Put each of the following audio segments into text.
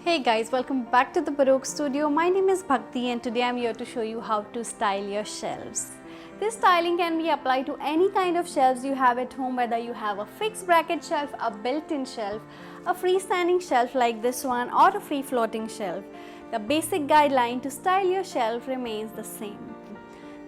Hey guys, welcome back to the Baroque studio. My name is Bhakti and today I'm here to show you how to style your shelves. This styling can be applied to any kind of shelves you have at home, whether you have a fixed bracket shelf, a built-in shelf, a freestanding shelf like this one, or a free floating shelf. The basic guideline to style your shelf remains the same.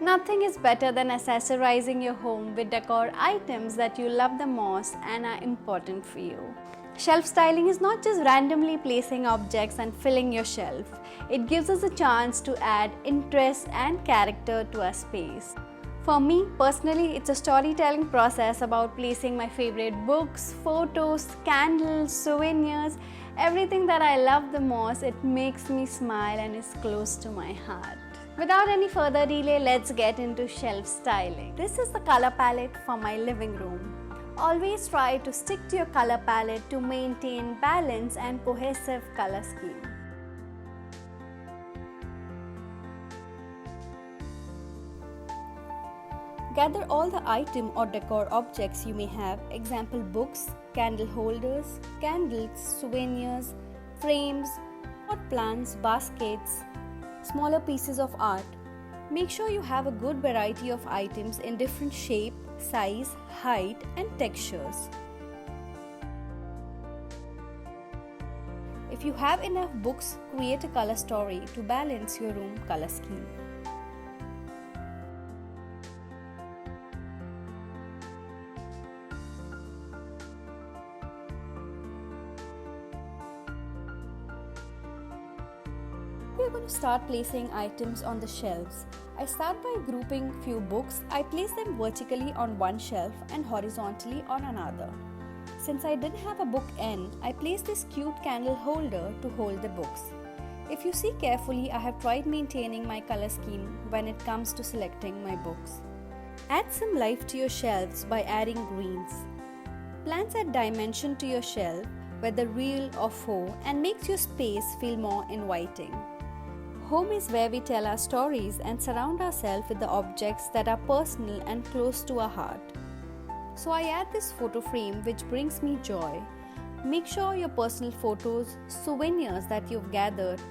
Nothing is better than accessorizing your home with decor items that you love the most and are important for you. Shelf styling is not just randomly placing objects and filling your shelf. It gives us a chance to add interest and character to our space. For me personally, it's a storytelling process about placing my favorite books, photos, candles, souvenirs, everything that I love the most. It makes me smile and is close to my heart. Without any further delay, let's get into shelf styling. This is the color palette for my living room. Always try to stick to your color palette to maintain balance and cohesive color scheme. Gather all the item or decor objects you may have, example books, candle holders, candles, souvenirs, frames, pot plants, baskets, smaller pieces of art. Make sure you have a good variety of items in different shape, size, height and textures. If you have enough books, create a color story to balance your room color scheme. We are going to start placing items on the shelves. I start by grouping few books. I place them vertically on one shelf and horizontally on another. Since I didn't have a book end, I placed this cute candle holder to hold the books. If you see carefully, I have tried maintaining my color scheme when it comes to selecting my books. Add some life to your shelves by adding greens. Plants add dimension to your shelf, whether real or faux, and makes your space feel more inviting. Home is where we tell our stories and surround ourselves with the objects that are personal and close to our heart. So I add this photo frame which brings me joy. Make sure your personal photos, souvenirs that you've gathered,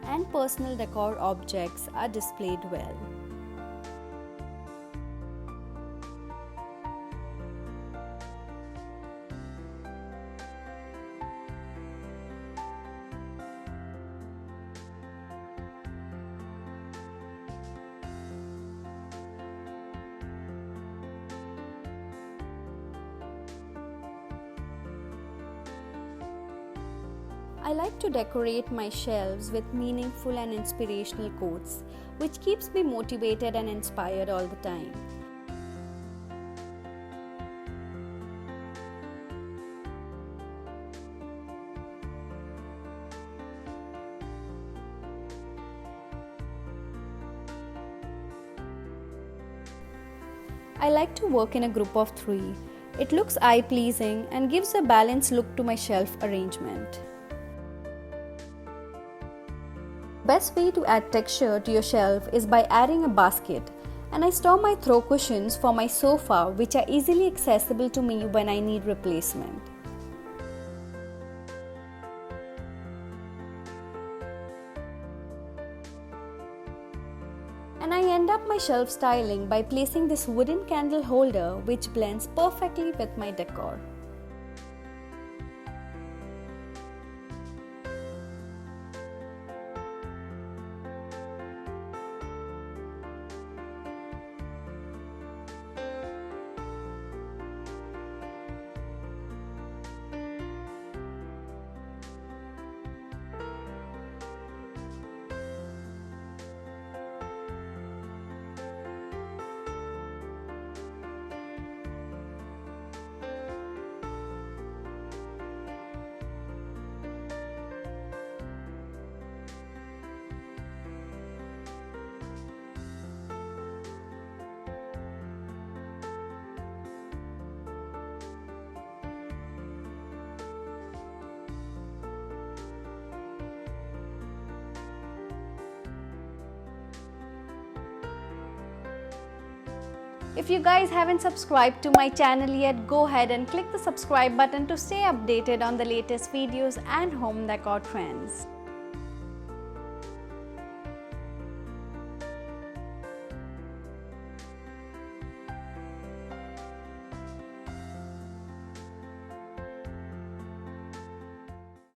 and personal decor objects are displayed well. I like to decorate my shelves with meaningful and inspirational quotes, which keeps me motivated and inspired all the time. I like to work in a group of 3. It looks eye-pleasing and gives a balanced look to my shelf arrangement. Best way to add texture to your shelf is by adding a basket, and I store my throw cushions for my sofa which are easily accessible to me when I need replacement. And I end up my shelf styling by placing this wooden candle holder which blends perfectly with my decor. If you guys haven't subscribed to my channel yet, go ahead and click the subscribe button to stay updated on the latest videos and home decor trends.